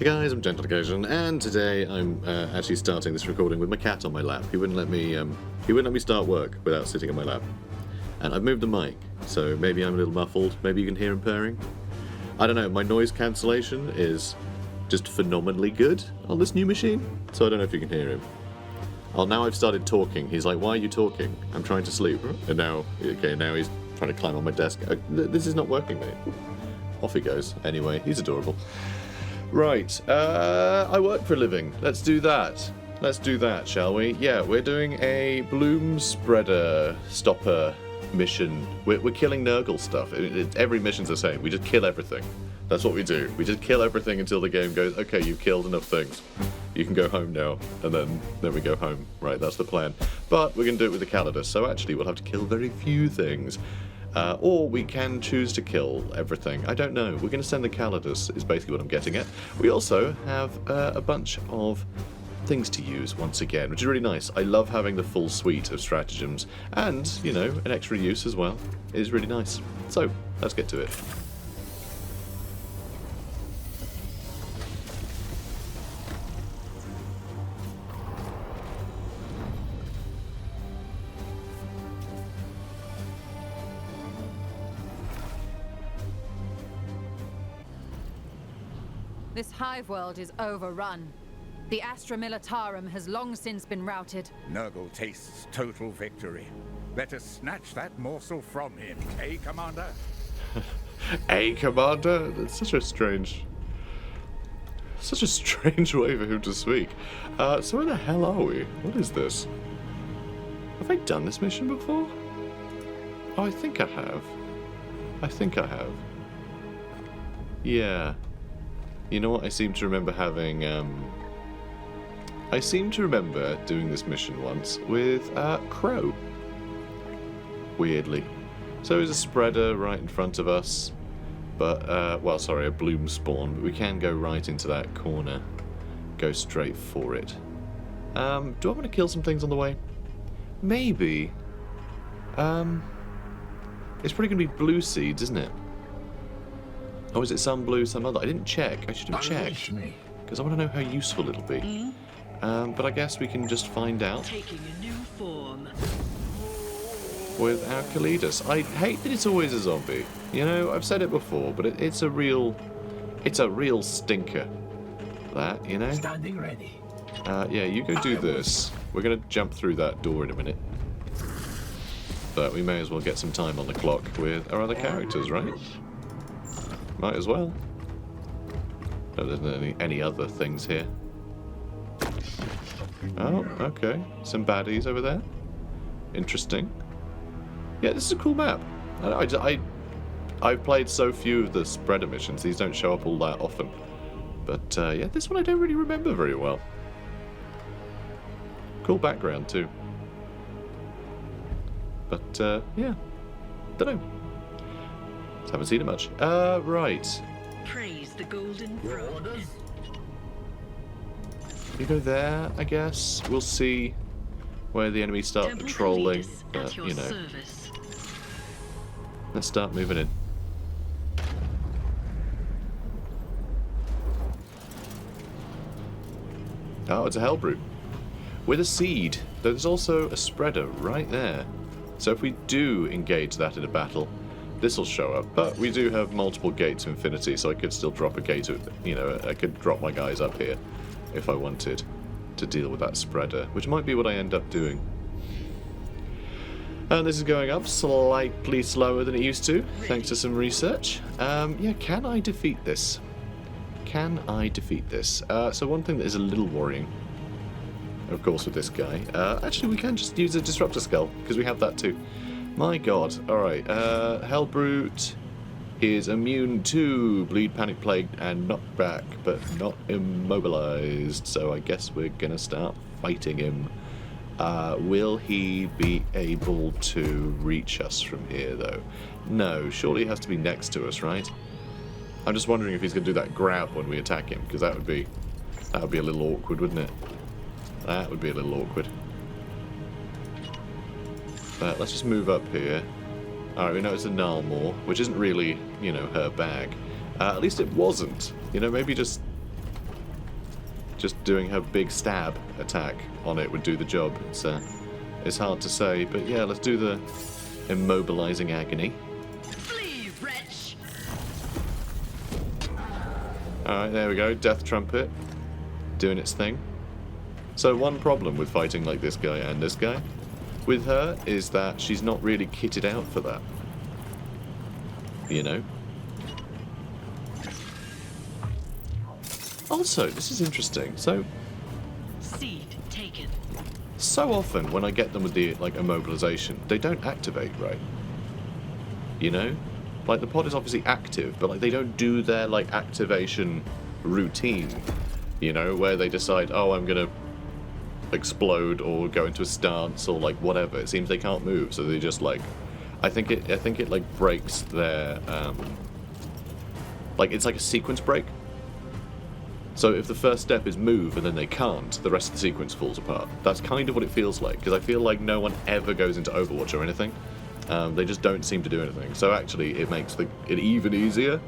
Hey guys, I'm Gentle Occasion, and today I'm actually starting this recording with my cat on my lap. He wouldn't let me start work without sitting on my lap. And I've moved the mic, so maybe I'm a little muffled, maybe you can hear him purring. I don't know, my noise cancellation is just phenomenally good on this new machine, so I don't know if you can hear him. Oh, now I've started talking. He's like, why are you talking? I'm trying to sleep. And now he's trying to climb on my desk. This is not working, mate. Off he goes. Anyway, he's adorable. Right, I work for a living. Let's do that. Let's do that, shall we? Yeah, we're doing a bloom spreader stopper mission. We're killing Nurgle stuff. Every mission's the same. We just kill everything. That's what we do. We just kill everything until the game goes, okay, you've killed enough things. You can go home now. And then we go home. Right, that's the plan. But we're going to do it with the CALLIDUS, so actually we'll have to kill very few things. Or we can choose to kill everything. I don't know. We're going to send the CALLIDUS, is basically what I'm getting at. We also have a bunch of things to use once again, which is really nice. I love having the full suite of stratagems, and, you know, an extra use as well is really nice. So, let's get to it. This hive world is overrun. The Astra Militarum has long since been routed. Nurgle tastes total victory. Let us snatch that morsel from him, eh, Commander? Hey, Commander? That's such a strange way for him to speak. So where the hell are we? What is this? Have I done this mission before? Oh, I think I have. Yeah. You know what? I seem to remember having, I seem to remember doing this mission once with, Crow. Weirdly. So there's a spreader right in front of us, but, well, sorry, a Bloomspawner, but we can go right into that corner. Go straight for it. Do I want to kill some things on the way? Maybe. It's probably going to be blue seeds, isn't it? Oh, is it some blue, some other? I didn't check. I should have checked. Because I want to know how useful it'll be. But I guess we can just find out. Taking a new form. With our CALLIDUS. I hate that it's always a zombie. You know, I've said it before, but it's a real stinker. That, you know? Standing ready. Yeah, you go do this. We're going to jump through that door in a minute. But we may as well get some time on the clock with our other characters, right? Might as well. No, there's not any other things here. Oh, okay. Some baddies over there. Interesting. Yeah, this is a cool map. I've played so few of the spreader missions, these don't show up all that often. But, yeah, this one I don't really remember very well. Cool background, too. But, yeah. Don't know. Haven't seen it much. Right. Praise the golden throne. You go there, I guess. We'll see where the enemies start Temple patrolling. CALLIDUS But, at your you know, service. let's start moving in. Oh, it's a Hellbrute. With a seed. There's also a spreader right there. So if we do engage that in a battle, this will show up, but we do have multiple gates of infinity, so I could still drop a gate of, you know, I could drop my guys up here if I wanted to deal with that spreader, which might be what I end up doing. And this is going up slightly slower than it used to, thanks to some research. Yeah, can I defeat this? Can I defeat this? So one thing that is a little worrying, of course, with this guy, actually we can just use a disruptor skull, because we have that too. My god. Alright, Hellbrute is immune to Bleed, Panic, Plague, and Knockback, but not immobilized, so I guess we're gonna start fighting him. Will he be able to reach us from here, though? No, surely he has to be next to us, right? I'm just wondering if he's gonna do that grab when we attack him, because that would be a little awkward, wouldn't it? That would be a little awkward. Let's just move up here. Alright, we know it's a Nalmor, which isn't really, you know, her bag. At least it wasn't. You know, maybe just just doing her big stab attack on it would do the job. It's hard to say, but yeah, let's do the immobilizing agony. Flee, wretch! Alright, there we go. Death Trumpet. Doing its thing. So one problem with fighting like this guy and this guy with her is that she's not really kitted out for that. You know? Also, this is interesting. So Seed taken. often when I get them with the like immobilization, they don't activate, right? You know? Like the pod is obviously active, but like they don't do their like activation routine. You know, where they decide, oh, I'm gonna explode or go into a stance or like whatever. It seems they can't move, so they just like I think it like breaks their like it's like a sequence break. So if the first step is move and then they can't, the rest of the sequence falls apart. That's kind of what it feels like, because I feel like no one ever goes into Overwatch or anything. They just don't seem to do anything. So actually it makes it even easier.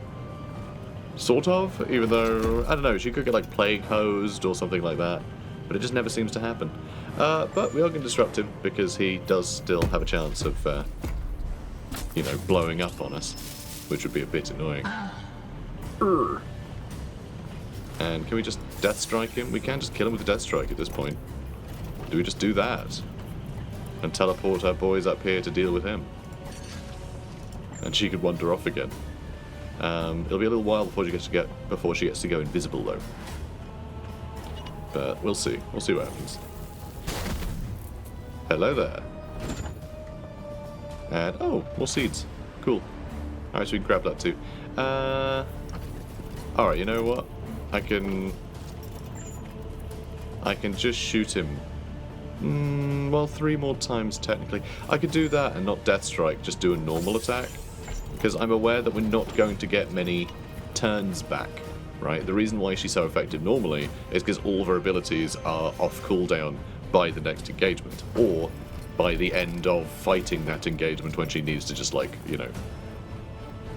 Sort of, even though, I don't know, she could get like plague hosed or something like that. But it just never seems to happen. But we are going to disrupt him, because he does still have a chance of, you know, blowing up on us. Which would be a bit annoying. And can we just Death Strike him? We can just kill him with a Death Strike at this point. Do we just do that? And teleport our boys up here to deal with him? And she could wander off again. It'll be a little while before she gets to go invisible, though. But we'll see. We'll see what happens. Hello there. And, oh, more seeds. Cool. Alright, so we can grab that too. Alright, you know what? I can just shoot him. Well, 3 more times, technically. I could do that and not Death Strike, just do a normal attack. Because I'm aware that we're not going to get many turns back, right? The reason why she's so effective normally is because all of her abilities are off cooldown by the next engagement, or by the end of fighting that engagement when she needs to just, like, you know,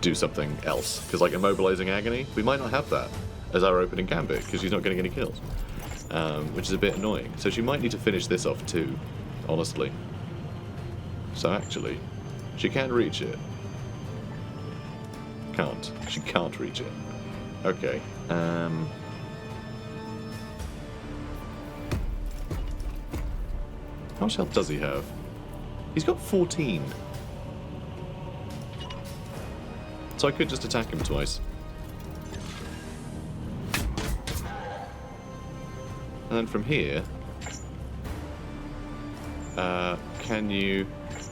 do something else. Because, like, immobilizing agony, we might not have that as our opening gambit, because she's not getting any kills. Which is a bit annoying. So she might need to finish this off too, honestly. So actually, she can reach it. Can't. She can't reach it. Okay. How much health does he have? He's got 14. So I could just attack him twice. And then from here,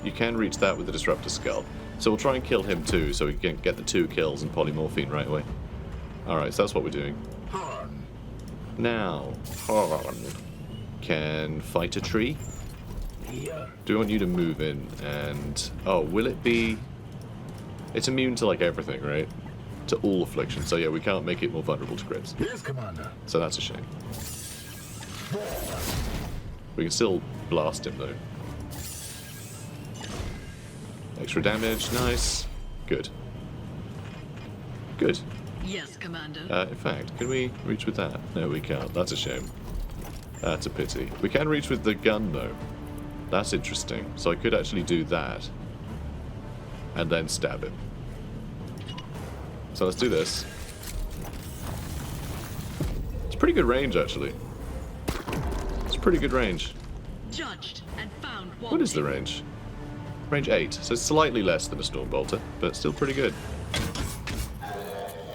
you can reach that with the Disruptor Skull. So we'll try and kill him too, so we can get the 2 kills and polymorphine right away. Alright, so that's what we're doing. Now, Harn can fight a tree. Do we want you to move in and... Oh, will it be... It's immune to, like, everything, right? To all afflictions. So yeah, we can't make it more vulnerable to crits. Yes, Commander. So that's a shame. We can still blast him, though. Extra damage, nice. Good. Good. Yes, Commander. In fact, can we reach with that? No, we can't. That's a shame. That's a pity. We can reach with the gun, though. That's interesting. So I could actually do that. And then stab him. So let's do this. It's pretty good range, actually. It's pretty good range. Judged and found wanting. What is the range? Range 8, so it's slightly less than a Storm Bolter, but still pretty good.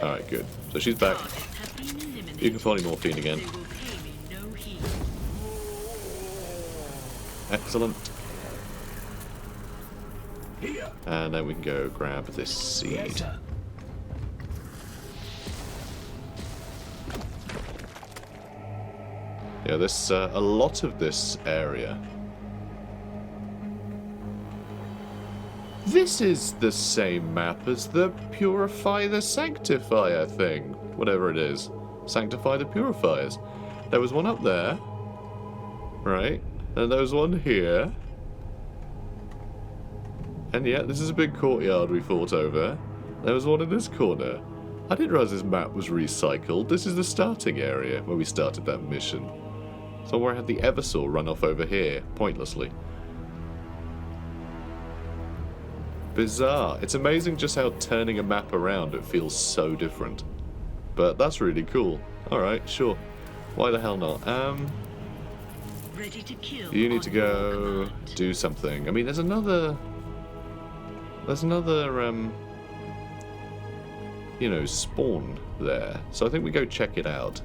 Alright, good. So she's back. Target has been eliminated. You can polymorphine again. They will pay me no heed. Excellent. And then we can go grab this seed. Yeah, there's a lot of this area. This is the same map as the Purify the Sanctifier thing. Whatever it is. Sanctify the Purifiers. There was one up there. Right? And there was one here. And yeah, this is a big courtyard we fought over. There was one in this corner. I didn't realize this map was recycled. This is the starting area where we started that mission. So where I had the Eversaw run off over here, pointlessly. Bizarre. It's amazing just how turning a map around it feels so different. But that's really cool. Alright, sure. Why the hell not? Ready to kill. You need to on your go command. do something. I mean, there's another, you know, spawn there. So I think we go check it out.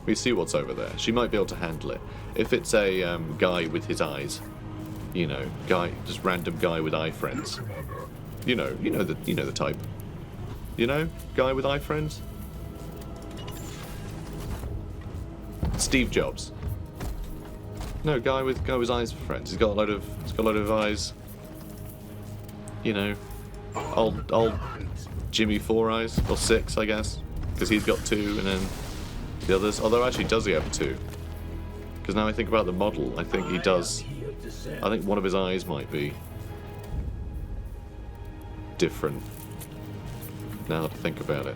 We see what's over there. She might be able to handle it. If it's a guy with his eyes, you know, just random guy with eye friends. You know the type. You know, guy with eye friends. Steve Jobs. No, guy with eyes for friends. He's got a load of eyes. You know, old Jimmy Four Eyes, or Six, I guess, because he's got two, and then the others. Although actually, does he have two? Because now I think about the model, I think he does. I think one of his eyes might be different. Now that I think about it,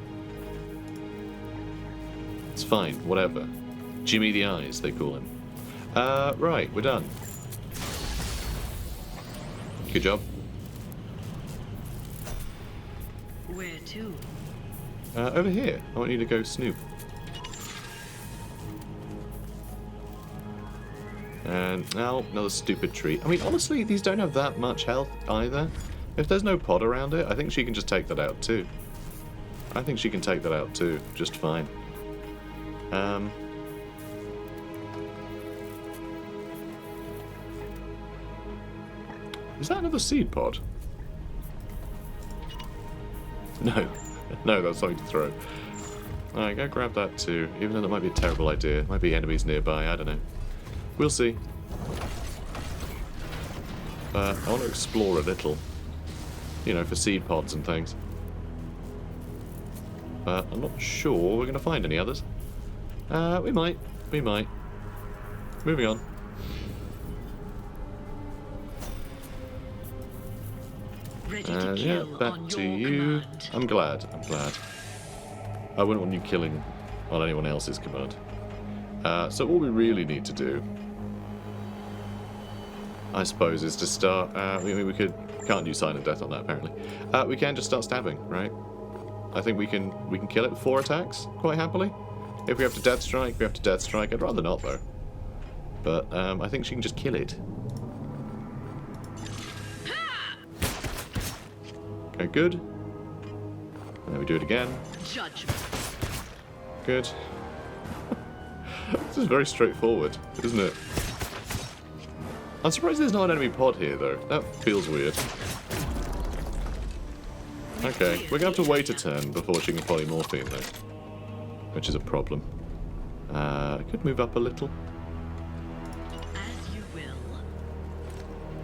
it's fine. Whatever. Jimmy the Eyes, they call him. Right, we're done. Good job. Where to? Over here. I want you to go snoop. And now another stupid tree. I mean, honestly, these don't have that much health either. If there's no pod around it, I think she can just take that out too. Just fine. Is that another seed pod? No. No, that's something to throw. Alright, go grab that too. Even though that might be a terrible idea. Might be enemies nearby, I don't know. We'll see. I want to explore a little. You know, for seed pods and things. But I'm not sure we're going to find any others. We might. Moving on. Ready to Yeah, kill back on to your you. command. I'm glad. I wouldn't want you killing on anyone else's command. So all we really need to do, I suppose, is to start. We can't do silent death on that apparently. We can just start stabbing, right? I think we can kill it with 4 attacks quite happily. If we have to death strike, we have to death strike. I'd rather not though. But I think she can just kill it. Okay, good. And then we do it again. Judgment. Good. This is very straightforward, isn't it? I'm surprised there's not an enemy pod here, though. That feels weird. Okay, we're going to have to wait a turn before she can polymorphine, though. Which is a problem. I could move up a little. As you will.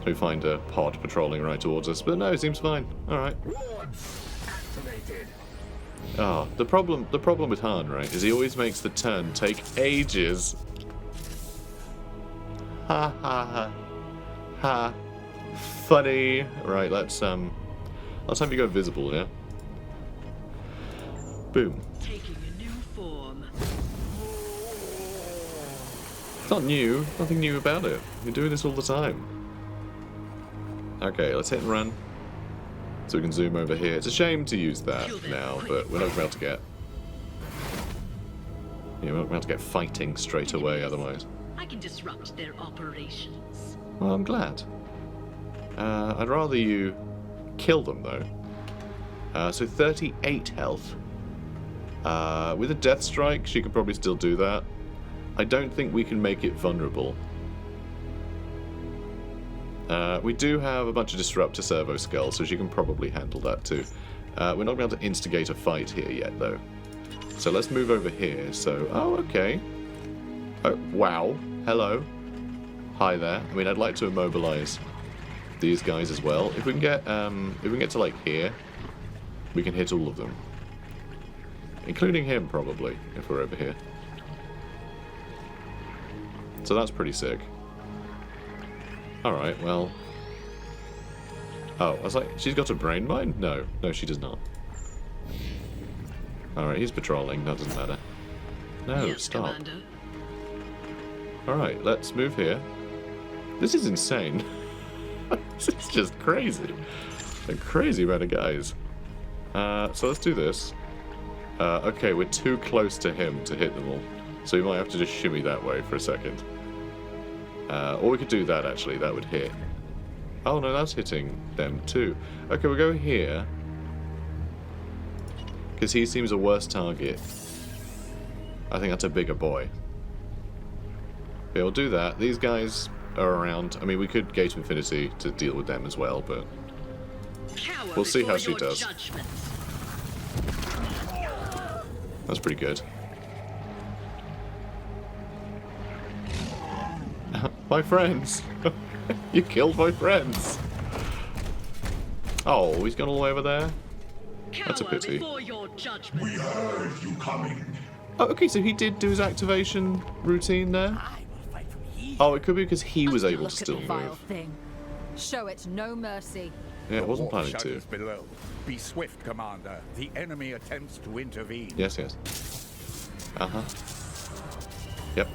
We find a pod patrolling right towards us, but no, it seems fine. Alright. Ah, the problem with Han, right, is he always makes the turn take ages. Ha ha ha. Ha. Funny. Right, let's have you go visible, yeah? Boom. Taking a new form. It's not new. Nothing new about it. You're doing this all the time. Okay, let's hit and run. So we can zoom over here. It's a shame to use that now, but we're not about to get... Yeah, we're not about to get fighting straight away otherwise. I can disrupt their operations. Well, I'm glad. I'd rather you kill them, though. So 38 health. With a death strike, she could probably still do that. I don't think we can make it vulnerable. We do have a bunch of disruptor servo skulls, so she can probably handle that too. We're not going to be able to instigate a fight here yet, though. So let's move over here. So, oh, okay. Oh, wow. Hello. Hi there. I mean, I'd like to immobilize these guys as well. If we can get to like here, we can hit all of them, including him probably if we're over here. So that's pretty sick. All right. Well, Oh, I was like, she's got a brain mine? No. No, she does not. Alright, he's patrolling. That doesn't matter. No, Yes, stop. Commander. Alright, let's move here. This is insane. This is just crazy. A crazy amount of guys. So let's do this. Okay, we're too close to him to hit them all. So we might have to just shimmy that way for a second. Or we could do that, actually. That would hit. Oh, no, that's hitting them, too. Okay, we'll go here. Because he seems a worse target. I think that's a bigger boy. Okay, we'll do that. These guys are around. I mean, we could Gate of Infinity to deal with them as well, but Cower we'll see how before she your does. judgment. That's pretty good. My friends! You killed my friends! Oh, he's gone all the way over there? That's a Cower pity. before your judgment. We heard you coming. Oh, okay, so he did do his activation routine there? Oh, it could be because he was able Look to at still the vile move. thing. Show it no mercy. Yeah, I The wasn't war planning to. shudders below. Be swift, Commander. The enemy attempts to intervene. Yes, yes. Uh-huh. Yep.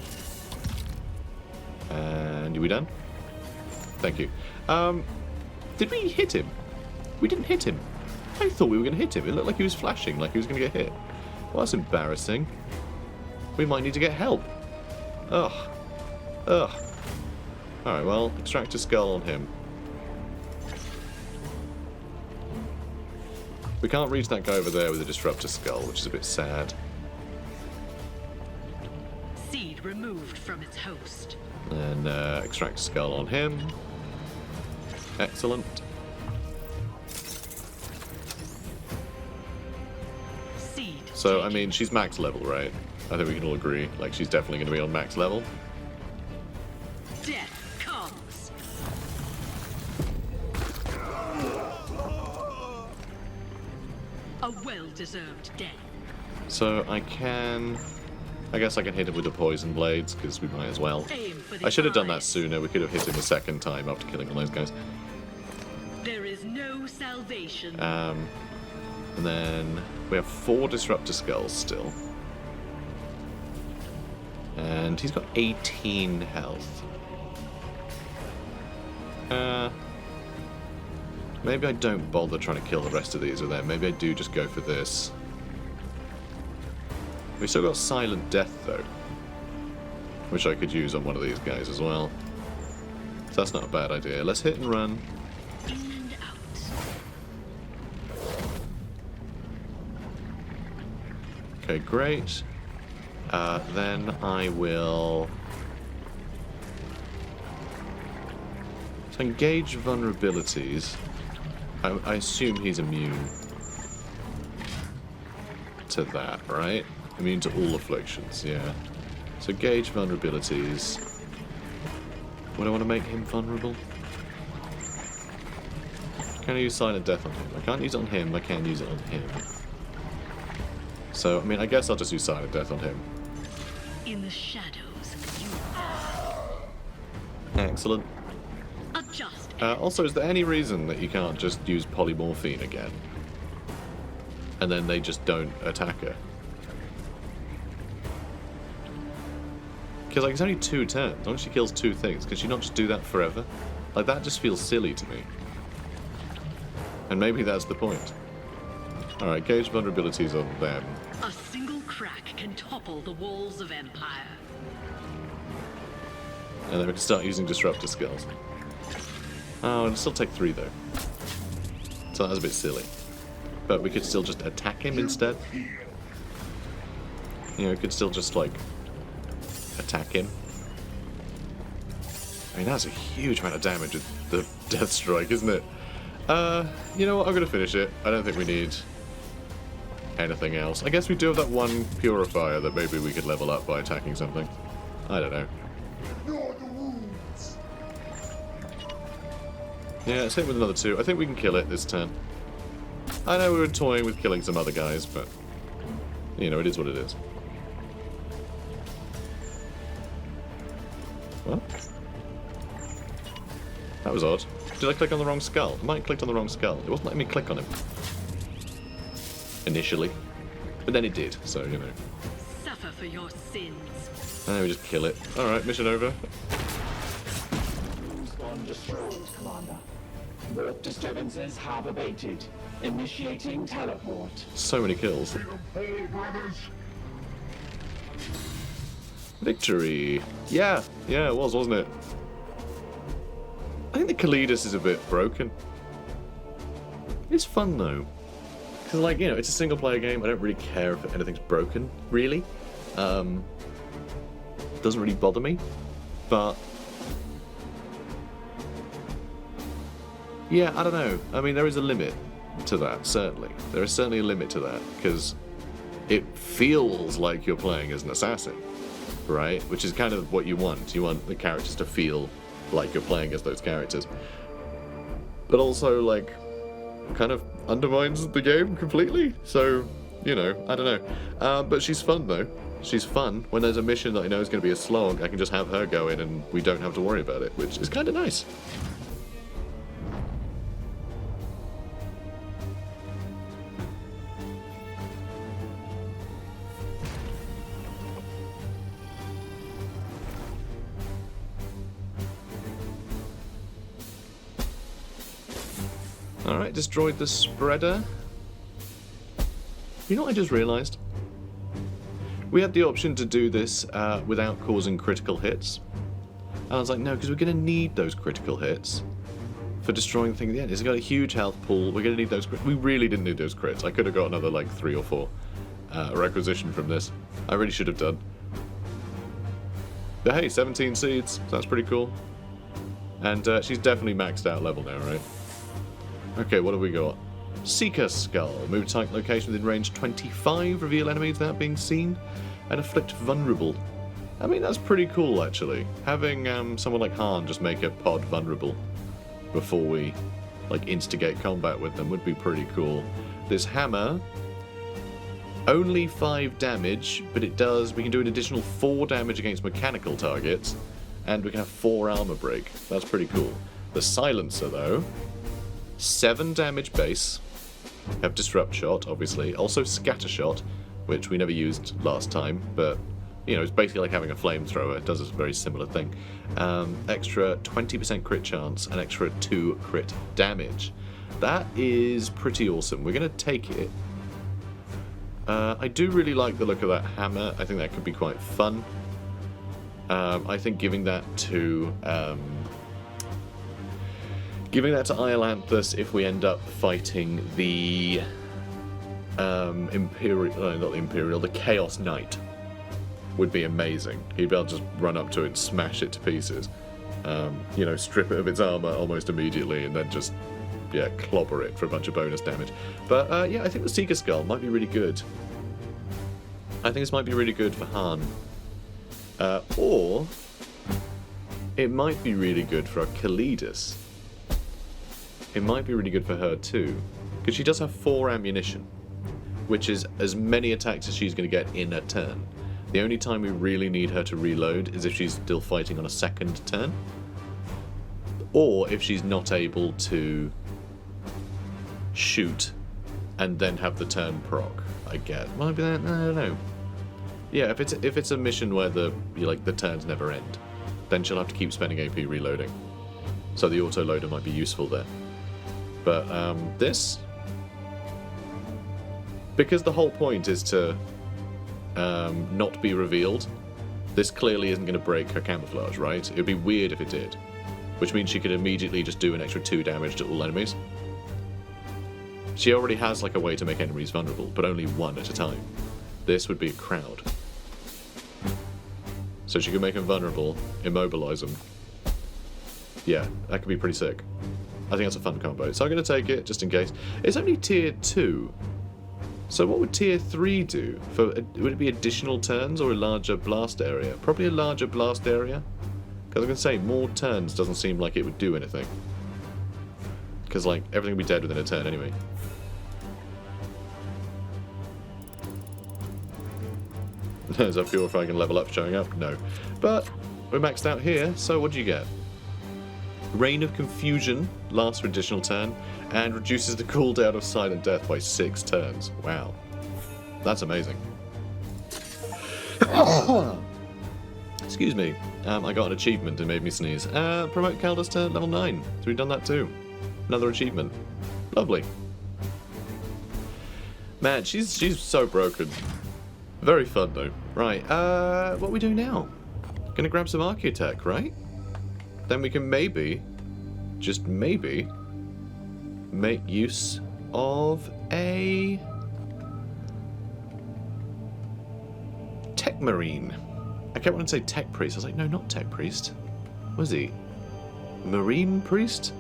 And are we done? Thank you. Did we hit him? We didn't hit him. I thought we were going to hit him. It looked like he was flashing, like he was going to get hit. Well, that's embarrassing. We might need to get help. Ugh. Ugh. Alright, well, extract a skull on him. We can't reach that guy over there with a disruptor skull, which is a bit sad. Seed removed from its host. And extract a skull on him. Excellent. Seed. So, I taken. mean, she's max level, right? I think we can all agree. Like, she's definitely going to be on max level. Death comes. A well-deserved death. So, I guess I can hit him with the poison blades, because we might as well. Aim for the I should have done that eyes. sooner. We could have hit him a second time after killing all those guys. There is no salvation. And then we have 4 disruptor skulls still. And he's got 18 health. Maybe I don't bother trying to kill the rest of these with them. Maybe I do just go for this. We still got Silent Death, though. Which I could use on one of these guys as well. So that's not a bad idea. Let's hit and run. In and out. Okay, great. Then I will... So engage vulnerabilities. I assume he's immune to that, right? Immune to all afflictions, yeah. So gauge vulnerabilities. Would I want to make him vulnerable? Can I use Silent Death on him? I can't use it on him, I can use it on him. So, I mean, I guess I'll just use Silent Death on him. In the shadows, you Excellent. adjust. Also, is there any reason that you can't just use polymorphine again? And then they just don't attack her? Because, like, it's only 2 turns. As long as she kills 2 things, can she not just do that forever? Like, that just feels silly to me. And maybe that's the point. Alright, gauge vulnerabilities on them. A single crack can topple the walls of empire. And then we can start using disruptor skills. Oh, it'll still take 3, though. So that's a bit silly. But we could still just attack him instead. You know, we could still just, like, attack him. I mean, that's a huge amount of damage with the Death Strike, isn't it? You know what? I'm going to finish it. I don't think we need anything else. I guess we do have that one purifier that maybe we could level up by attacking something. I don't know. Ignore the wounds. Yeah, let's hit with another 2. I think we can kill it this turn. I know we were toying with killing some other guys, but, you know, it is what it is. What? That was odd. Did I click on the wrong skull? I might have clicked on the wrong skull. It wasn't letting me click on him. Initially. But then it did, so, you know. Suffer for your sins. And we just kill it. Alright, mission over. Bloomspawner destroyed, Commander. Both disturbances have abated. Initiating teleport. So many kills. Hey, brothers. Victory. Yeah, it was, wasn't it? I think the CALLIDUS is a bit broken. It's fun though. Because, like, you know, it's a single player game. I don't really care if anything's broken, really. Doesn't really bother me. But yeah, I don't know. I mean, there is a limit to that, certainly. There is certainly a limit to that, because it feels like you're playing as an assassin, right? Which is kind of what you want. You want the characters to feel like you're playing as those characters. But also, like, kind of undermines the game completely. So, you know, I don't know. But she's fun, though. She's fun. When there's a mission that I know is going to be a slog, I can just have her go in and we don't have to worry about it, which is kind of nice. Alright, destroyed the spreader. You know what I just realised? We had the option to do this without causing critical hits. And I was like, no, because we're going to need those critical hits for destroying the thing at the end. It's got a huge health pool. We're going to need those crits. We really didn't need those crits. I could have got another, like, 3 or 4 requisition from this. I really should have done. But hey, 17 seeds. So that's pretty cool. And she's definitely maxed out level now, right? Okay, what have we got? Seeker Skull. Move to target location within range 25. Reveal enemies without being seen. And afflict vulnerable. I mean, that's pretty cool, actually. Having someone like Han just make a pod vulnerable before we, like, instigate combat with them would be pretty cool. This hammer, only 5 damage, but it does, we can do an additional 4 damage against mechanical targets, and we can have 4 armor break. That's pretty cool. The silencer, though, 7 damage base, have disrupt shot, obviously, also scatter shot, which we never used last time, but, you know, it's basically like having a flamethrower. It does a very similar thing. Extra 20% crit chance and extra 2 crit damage. That is pretty awesome. We're going to take it. I do really like the look of that hammer. I think that could be quite fun. I think giving that to Iolanthes if we end up fighting the the Chaos Knight would be amazing. He'd be able to just run up to it and smash it to pieces. You know, strip it of its armor almost immediately and then just, yeah, clobber it for a bunch of bonus damage. But yeah, I think the Seeker Skull might be really good. I think this might be really good for Han. Or it might be really good for our CALLIDUS. It might be really good for her too, because she does have 4 ammunition, which is as many attacks as she's going to get in a turn. The only time we really need her to reload is if she's still fighting on a second turn, or if she's not able to shoot and then have the turn proc. I guess might be that. I don't know. Yeah, if it's a mission where the turns never end, then she'll have to keep spending AP reloading. So the autoloader might be useful there. But this, because the whole point is to not be revealed, this clearly isn't going to break her camouflage, right? It would be weird if it did, which means she could immediately just do an extra 2 damage to all enemies. She already has like a way to make enemies vulnerable, but only 1 at a time. This would be a crowd. So she can make them vulnerable, immobilize them. Yeah, that could be pretty sick. I think that's a fun combo. So I'm going to take it, just in case. It's only tier 2. So what would tier 3 do? Would it be additional turns or a larger blast area? Probably a larger blast area. Because I'm going to say, more turns doesn't seem like it would do anything. Because, like, everything would be dead within a turn anyway. Is that purifying and level up showing up? No. But we're maxed out here, so what do you get? Reign of Confusion lasts for an additional turn and reduces the cooldown of Silent Death by 6 turns. Wow. That's amazing. Excuse me. I got an achievement that made me sneeze. Promote CALLIDUS to level 9. So we've done that too. Another achievement. Lovely. Man, she's so broken. Very fun though. Right, what are we doing now? Gonna grab some Architect, right? Then we can maybe, just maybe, make use of a Tech Marine. I kept wanting to say Tech Priest. I was like, no, not Tech Priest. What is he? Marine Priest?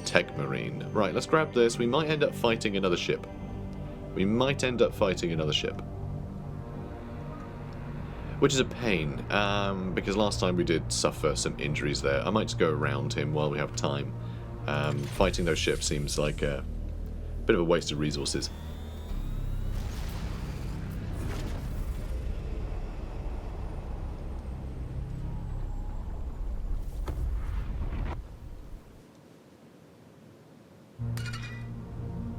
Tech Marine. Right, let's grab this. We might end up fighting another ship. We might end up fighting another ship. Which is a pain, because last time we did suffer some injuries there. I might just go around him while we have time. Fighting those ships seems like a bit of a waste of resources.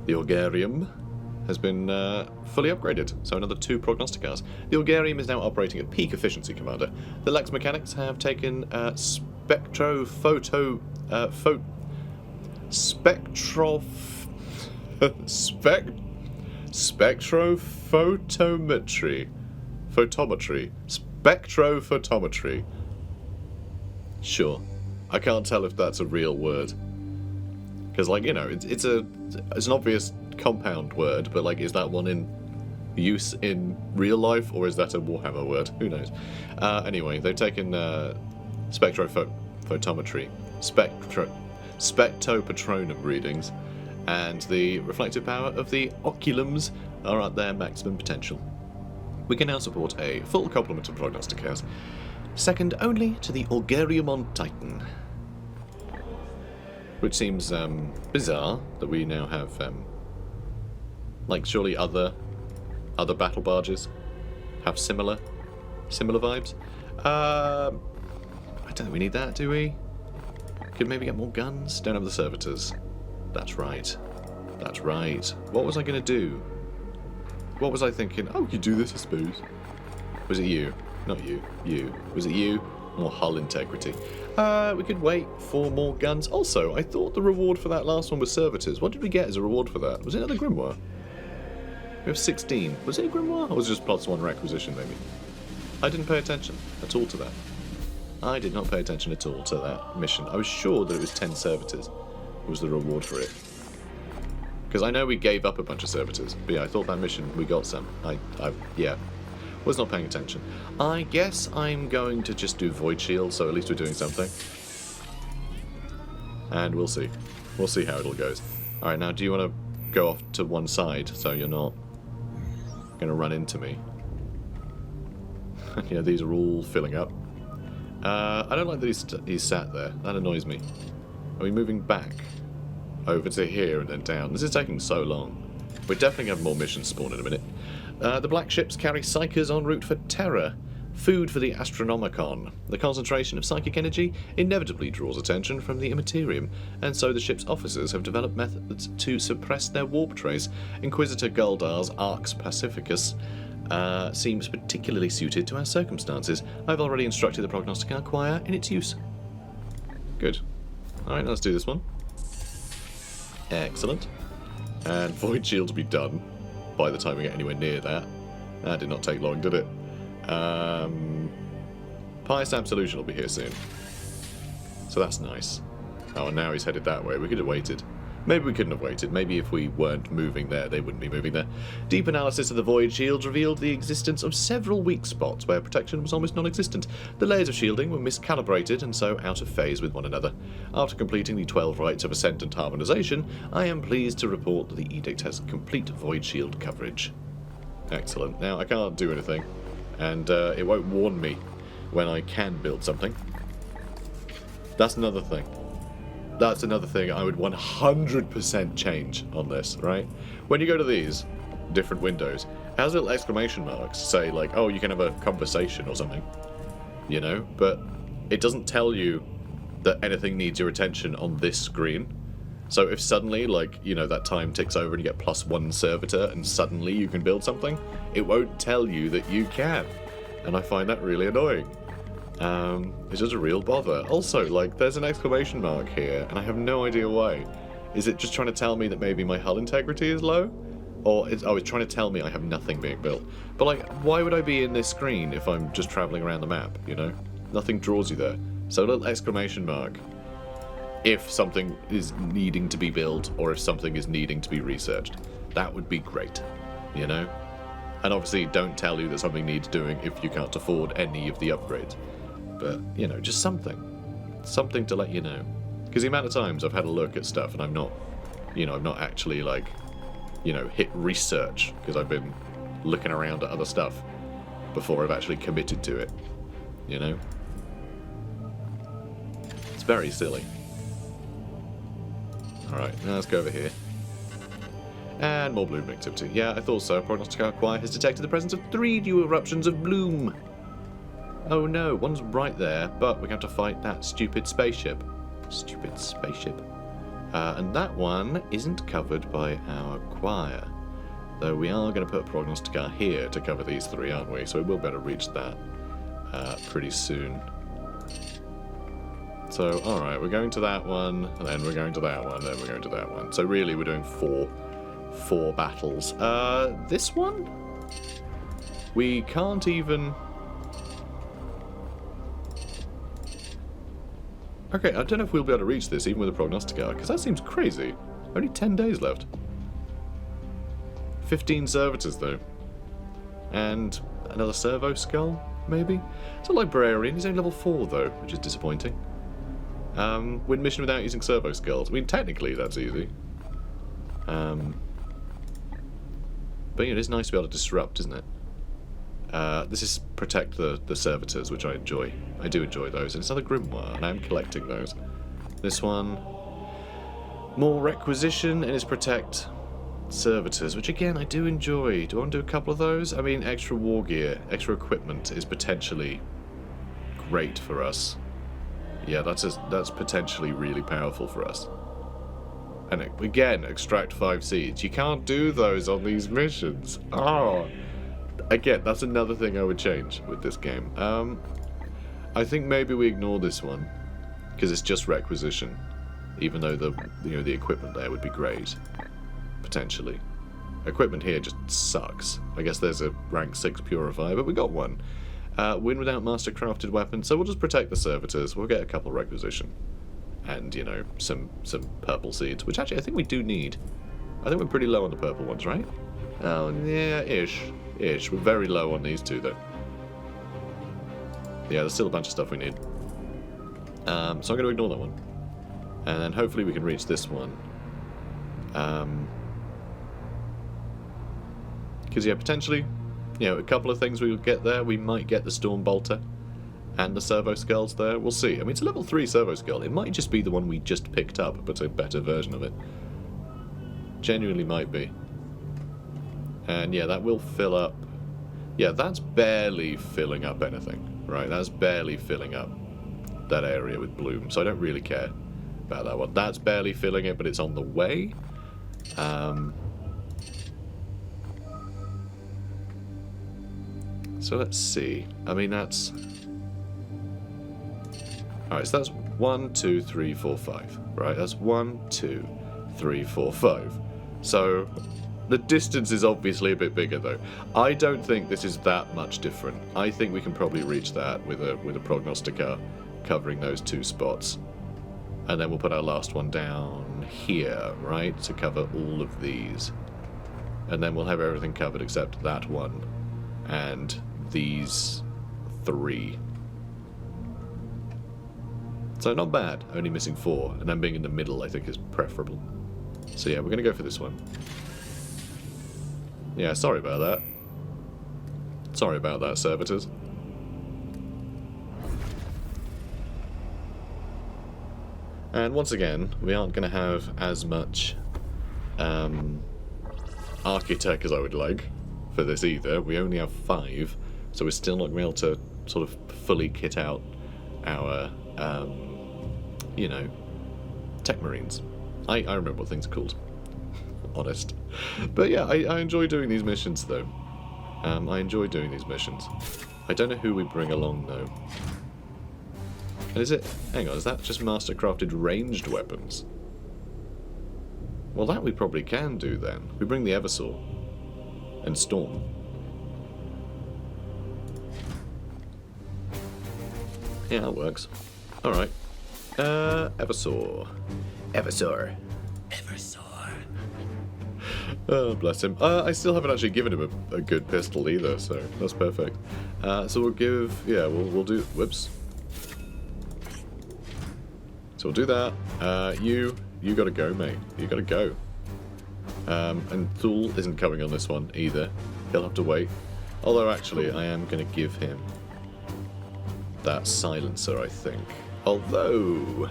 The Orgarium has been fully upgraded, so another 2 prognosticars. The Orgarium is now operating at peak efficiency, Commander. The Lex mechanics have taken spectrophotometry. Sure. I can't tell if that's a real word. Because, like, you know, it's an obvious compound word, but, like, is that one in use in real life, or is that a Warhammer word? Who knows? Anyway, they've taken spectrophotometry, spectopatronum readings, and the reflective power of the oculums are at their maximum potential. We can now support a full complement of prognosticators, second only to the Orgarium on Titan. Which seems bizarre that we now have, like, surely other battle barges have similar vibes. I don't think we need that, do we? Could maybe get more guns. Don't have the servitors. That's right. That's right. What was I going to do? What was I thinking? Oh, you do this, I suppose. Was it you? Not you. You. Was it you? More hull integrity. We could wait for more guns. Also, I thought the reward for that last one was servitors. What did we get as a reward for that? Was it another grimoire? We have 16. Was it a grimoire? Or was it just +1 requisition, maybe? I didn't pay attention at all to that. I did not pay attention at all to that mission. I was sure that it was 10 servitors was the reward for it. Because I know we gave up a bunch of servitors. But yeah, I thought that mission, we got some. Yeah. Was not paying attention. I guess I'm going to just do Void Shield, so at least we're doing something. And we'll see. We'll see how it all goes. Alright, now do you want to go off to one side so you're not going to run into me? Yeah, these are all filling up. I don't like that he's sat there. That annoys me. Are we moving back? Over to here and then down? This is taking so long. We're definitely going to have more missions spawn in a minute. The black ships carry psychers en route for Terra, food for the Astronomicon. The concentration of psychic energy inevitably draws attention from the Immaterium, and so the ship's officers have developed methods to suppress their warp trace. Inquisitor Guldar's Arx Pacificus seems particularly suited to our circumstances. I've already instructed the Prognosticar Choir in its use. Good. Alright, let's do this one. Excellent. And Void Shield to be done by the time we get anywhere near that. That did not take long, did it? Pious Absolution will be here soon. So that's nice. Oh, and now he's headed that way. We could have waited. Maybe we couldn't have waited. Maybe if we weren't moving there, they wouldn't be moving there. Deep analysis of the Void Shields revealed the existence of several weak spots where protection was almost non-existent. The layers of shielding were miscalibrated and so out of phase with one another. After completing the 12 rites of ascent and harmonization, I am pleased to report that the Edict has complete Void Shield coverage. Excellent. Now, I can't do anything, and it won't warn me when I can build something. That's another thing. That's another thing I would 100% change on this, right? When you go to these different windows, it has little exclamation marks say, like, oh, you can have a conversation or something, you know? But it doesn't tell you that anything needs your attention on this screen. So if suddenly, like, you know, that time ticks over and you get +1 servitor and suddenly you can build something, it won't tell you that you can. And I find that really annoying. It's just a real bother. Also, like, there's an exclamation mark here, and I have no idea why. Is it just trying to tell me that maybe my hull integrity is low? Or it's trying to tell me I have nothing being built. But, like, why would I be in this screen if I'm just travelling around the map, you know? Nothing draws you there. So a little exclamation mark if something is needing to be built or if something is needing to be researched. That would be great, you know? And obviously don't tell you that something needs doing if you can't afford any of the upgrades. But, you know, just something. Something to let you know. Because the amount of times I've had a look at stuff and I'm not, you know, I've not actually, like, you know, hit research because I've been looking around at other stuff before I've actually committed to it, you know? It's very silly. Alright, now let's go over here. And more bloom activity. Yeah, I thought so. Prognosticar Choir has detected the presence of 3 new eruptions of bloom. Oh no, one's right there, but we have to fight that stupid spaceship. Stupid spaceship. And that one isn't covered by our choir. Though we are going to put a Prognosticar here to cover these 3, aren't we? So we will better reach that pretty soon. So, alright, we're going to that one, and then we're going to that one, then we're going to that one. So really, we're doing four battles. This one? We can't even... Okay, I don't know if we'll be able to reach this even with a Prognosticar, because that seems crazy. Only 10 days left. 15 servitors, though. And another servo skull, maybe? It's a librarian. He's only level 4, though, which is disappointing. Win mission without using servo skulls. I mean, technically, that's easy. But, you know, it is nice to be able to disrupt, isn't it? This is protect the servitors, which I enjoy. I do enjoy those. And it's another grimoire, and I'm collecting those. This one, more requisition, and it's protect servitors, which again I do enjoy. Do I want to do a couple of those? I mean, extra war gear, extra equipment is potentially great for us. Yeah, that's potentially really powerful for us. And again, extract 5 seeds. You can't do those on these missions. Oh. Again, that's another thing I would change with this game. I think maybe we ignore this one because it's just requisition, even though the equipment there would be great, potentially. Equipment here just sucks. I guess there's a rank 6 purifier, but we got one. Win without master crafted weapons, so we'll just protect the servitors. We'll get a couple requisition, and you know some purple seeds, which actually I think we do need. I think we're pretty low on the purple ones, right? Oh yeah, ish. We're very low on these 2, though. Yeah, there's still a bunch of stuff we need. So I'm going to ignore that one. And then hopefully we can reach this one. Because, yeah, potentially, you know, a couple of things we will get there. We might get the Storm Bolter and the Servo Skulls there. We'll see. I mean, it's a level 3 Servo Skull. It might just be the one we just picked up, but a better version of it. Genuinely might be. And yeah, that will fill up. Yeah, that's barely filling up anything, right? That's barely filling up that area with bloom, so I don't really care about that one. That's barely filling it, but it's on the way. So let's see. I mean, that's... Alright, so that's 1, 2, 3, 4, 5, right? That's 1, 2, 3, 4, 5. So... the distance is obviously a bit bigger, though. I don't think this is that much different. I think we can probably reach that with a Prognosticar covering those 2 spots. And then we'll put our last one down here, right, to cover all of these. And then we'll have everything covered except that one and these 3. So not bad, only missing 4. And then being in the middle, I think, is preferable. So yeah, we're going to go for this one. Yeah, sorry about that. Sorry about that, servitors. And once again, we aren't going to have as much architect as I would like for this either. We only have 5, so we're still not going to be able to sort of fully kit out our you know, tech marines. I remember what things are called. Honest. But yeah, I enjoy doing these missions though. I enjoy doing these missions. I don't know who we bring along though. And is it... hang on, is that just master-crafted ranged weapons? Well, that we probably can do then. We bring the Eversaw. And Storm. Yeah, that works. Alright. Eversaw. Eversaw. Oh, bless him. I still haven't actually given him a good pistol either, so that's perfect. So we'll give... yeah, we'll do... whoops. So we'll do that. You gotta go, mate. You gotta go. And Thule isn't coming on this one either. He'll have to wait. Although, actually, I am gonna give him that silencer, I think. Although...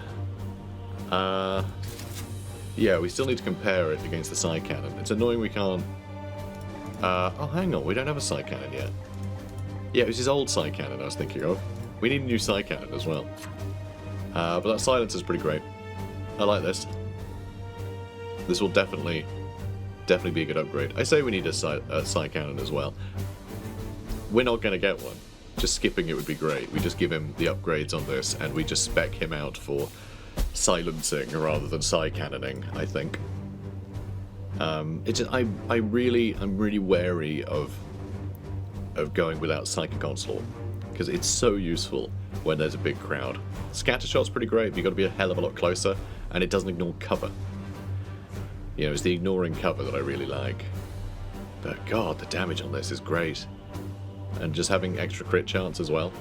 yeah, we still need to compare it against the side cannon. It's annoying we can't... oh, hang on, we don't have a side cannon yet. Yeah, it was his old side cannon I was thinking of. We need a new side cannon as well. But that silencer's pretty great. I like this. This will definitely be a good upgrade. I say we need a side cannon as well. We're not going to get one. Just skipping it would be great. We just give him the upgrades on this, and we just spec him out for silencing rather than side cannoning, I think. It's just, I'm really wary of going without Psychic Onslaught, because it's so useful when there's a big crowd. Scattershot's pretty great, but you've got to be a hell of a lot closer, and it doesn't ignore cover. You know, it's the ignoring cover that I really like. But god, the damage on this is great. And just having extra crit chance as well,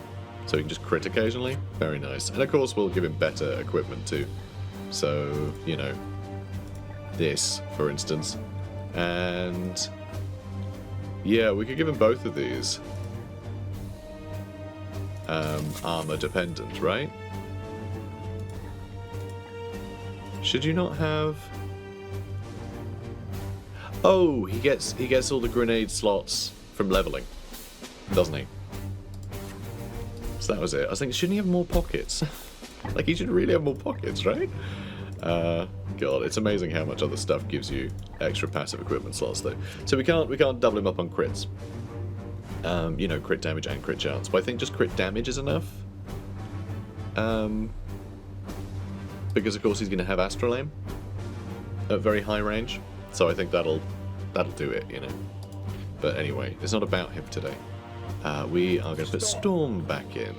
so he can just crit occasionally, very nice. And of course we'll give him better equipment too. So, you know, this, for instance. And yeah, we could give him both of these. Armor dependent, right? Should you not have... oh, he gets all the grenade slots from leveling, doesn't he? So that was it. I was thinking, shouldn't he have more pockets? Like, he should really have more pockets, right? God, it's amazing how much other stuff gives you extra passive equipment slots, though. So we can't double him up on crits. You know, crit damage and crit chance. But I think just crit damage is enough. Because of course he's going to have Astral Aim at very high range. So I think that'll do it, you know. But anyway, it's not about him today. We are going to put Storm back in,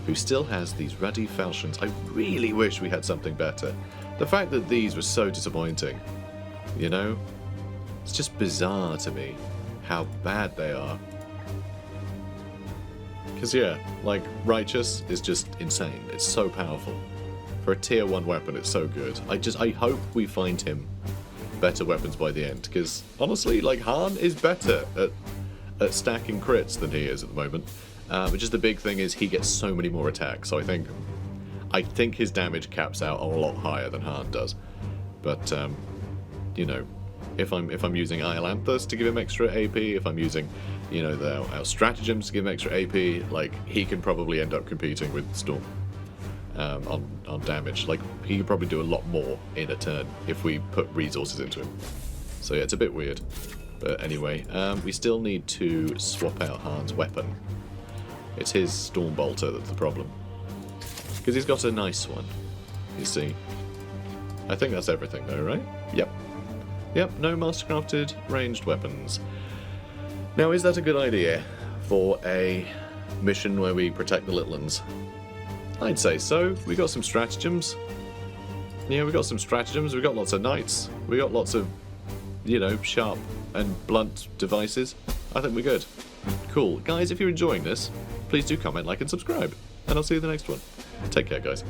who still has these ruddy falchions. I really wish we had something better. The fact that these were so disappointing, you know? It's just bizarre to me how bad they are. Because yeah, like, Righteous is just insane. It's so powerful. For a tier 1 weapon, it's so good. I hope we find him better weapons by the end, because honestly, like, Han is better at stacking crits than he is at the moment. But just the big thing is he gets so many more attacks, so I think his damage caps out a lot higher than Han does. But you know, if I'm using Iolanthus to give him extra AP, if I'm using, you know, our stratagems to give him extra AP, like, he can probably end up competing with Storm on damage. Like, he could probably do a lot more in a turn if we put resources into him. So yeah, it's a bit weird. But anyway, we still need to swap out Han's weapon. It's his Storm Bolter that's the problem. Because he's got a nice one, you see. I think that's everything though, right? Yep. Yep, no mastercrafted ranged weapons. Now, is that a good idea for a mission where we protect the Little Ones? I'd say so. We got some stratagems. Yeah, we got some stratagems. We got lots of knights. We got lots of, you know, sharp and blunt devices. I think we're good. Cool. Guys, if you're enjoying this, please do comment, like, and subscribe. And I'll see you in the next one. Take care, guys.